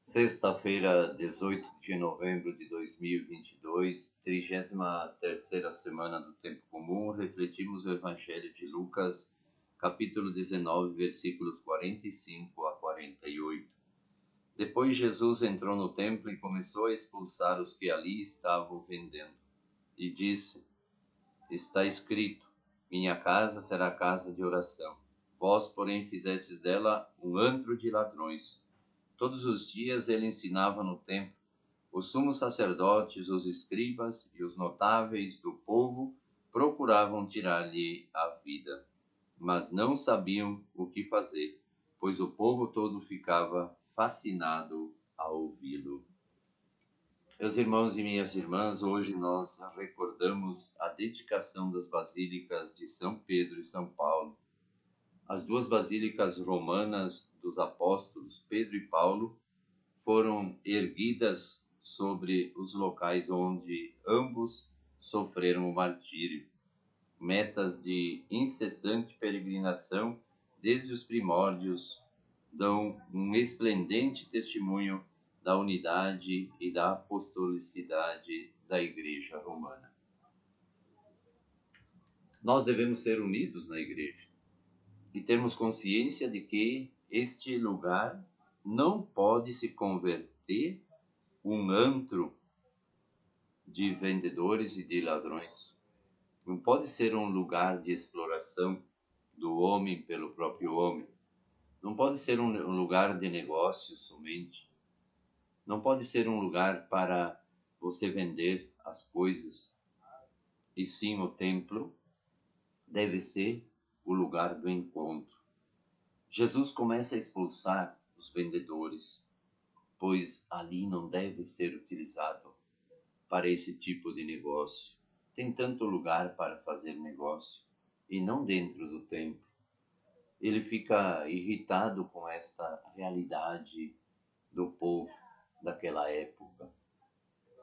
Sexta-feira, 18 de novembro de 2022, 33ª semana do Tempo Comum, refletimos o Evangelho de Lucas, capítulo 19, versículos 45 a 48. Depois Jesus entrou no templo e começou a expulsar os que ali estavam vendendo. E disse: Está escrito, minha casa será casa de oração. Vós, porém, fizestes dela um antro de ladrões. Todos os dias ele ensinava no templo. Os sumos sacerdotes, os escribas e os notáveis do povo procuravam tirar-lhe a vida, mas não sabiam o que fazer, pois o povo todo ficava fascinado a ouvi-lo. Meus irmãos e minhas irmãs, hoje nós recordamos a dedicação das basílicas de São Pedro e São Paulo. As duas basílicas romanas dos apóstolos Pedro e Paulo foram erguidas sobre os locais onde ambos sofreram o martírio, metas de incessante peregrinação desde os primórdios, dão um esplendente testemunho da unidade e da apostolicidade da Igreja Romana. Nós devemos ser unidos na Igreja e termos consciência de que este lugar não pode se converter um antro de vendedores e de ladrões. Não pode ser um lugar de exploração do homem pelo próprio homem. Não pode ser um lugar de negócio somente. Não pode ser um lugar para você vender as coisas. E sim, o templo deve ser o lugar do encontro. Jesus começa a expulsar os vendedores, pois ali não deve ser utilizado para esse tipo de negócio. Tem tanto lugar para fazer negócio, e não dentro do templo. Ele fica irritado com esta realidade do povo daquela época.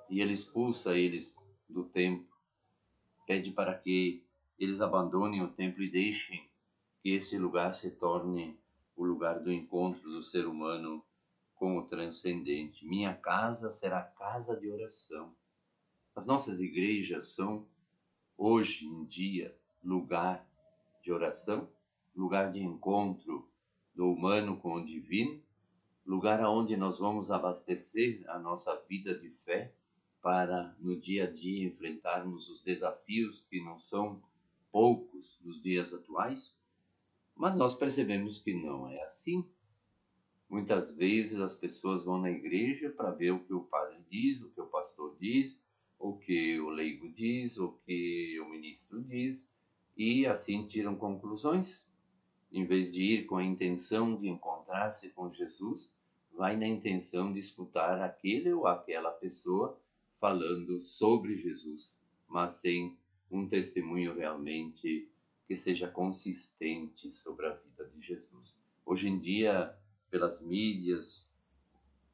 E ele expulsa eles do templo, pede para que eles abandonem o templo e deixem que esse lugar se torne o lugar do encontro do ser humano com o transcendente. Minha casa será casa de oração. As nossas igrejas são, hoje em dia, lugar de oração, lugar de encontro do humano com o divino, lugar aonde nós vamos abastecer a nossa vida de fé para, no dia a dia, enfrentarmos os desafios que não são poucos nos dias atuais. Mas nós percebemos que não é assim. Muitas vezes as pessoas vão na igreja para ver o que o padre diz, o que o pastor diz, o que o leigo diz, o que o ministro diz, e assim tiram conclusões. Em vez de ir com a intenção de encontrar-se com Jesus, vai na intenção de escutar aquele ou aquela pessoa falando sobre Jesus, mas sem um testemunho realmente que seja consistente sobre a vida de Jesus. Hoje em dia, pelas mídias,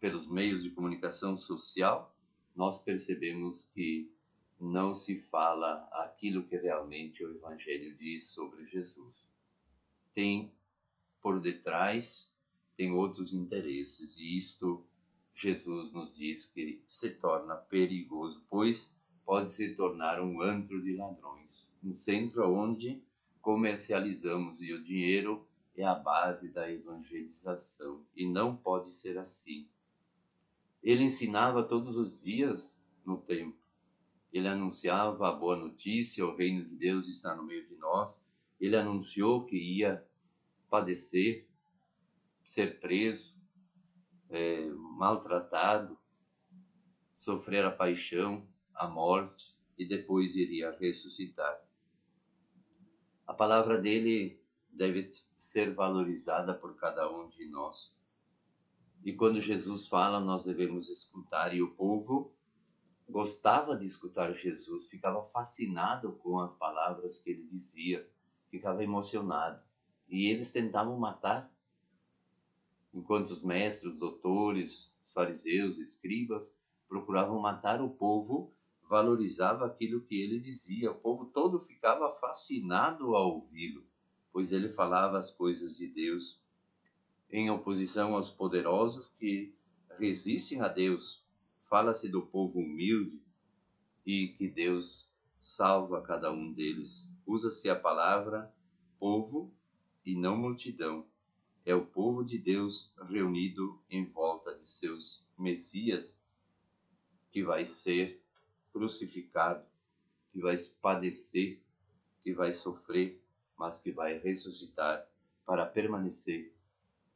pelos meios de comunicação social, nós percebemos que não se fala aquilo que realmente o Evangelho diz sobre Jesus. Tem por detrás, tem outros interesses, e isto Jesus nos diz que se torna perigoso, pois pode se tornar um antro de ladrões, um centro onde comercializamos e o dinheiro é a base da evangelização, e não pode ser assim. Ele ensinava todos os dias no templo. Ele anunciava a boa notícia, o reino de Deus está no meio de nós. Ele anunciou que ia padecer, ser preso, maltratado, sofrer a paixão, a morte e depois iria ressuscitar. A palavra dele deve ser valorizada por cada um de nós. E quando Jesus fala, nós devemos escutar. E o povo gostava de escutar Jesus, ficava fascinado com as palavras que ele dizia, ficava emocionado. E eles tentavam matar, enquanto os mestres, doutores, fariseus, escribas procuravam matar o povo, valorizava aquilo que ele dizia. O povo todo ficava fascinado ao ouvi-lo, pois ele falava as coisas de Deus, em oposição aos poderosos que resistem a Deus. Fala-se do povo humilde e que Deus salva cada um deles. Usa-se a palavra povo e não multidão. É o povo de Deus reunido em volta de seus Messias, que vai ser crucificado, que vai padecer, que vai sofrer, mas que vai ressuscitar para permanecer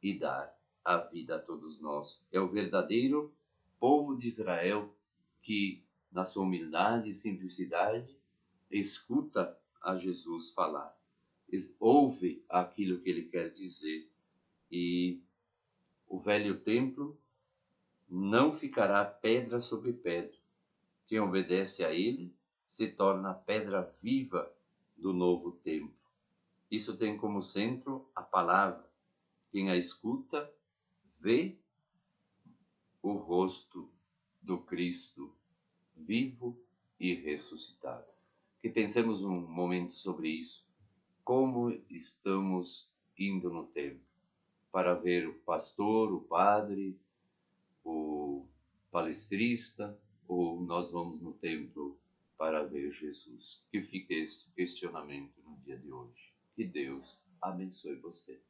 e dar a vida a todos nós. É o verdadeiro povo de Israel que, na sua humildade e simplicidade, escuta a Jesus falar, ouve aquilo que ele quer dizer, e o velho templo não ficará pedra sobre pedra. Quem obedece a ele se torna a pedra viva do novo templo. Isso tem como centro a palavra. Quem a escuta vê o rosto do Cristo vivo e ressuscitado. Que pensemos um momento sobre isso. Como estamos indo no templo? Para ver o pastor, o padre, o palestrista, ou nós vamos no templo para ver Jesus? Que fique este questionamento no dia de hoje. Que Deus abençoe você.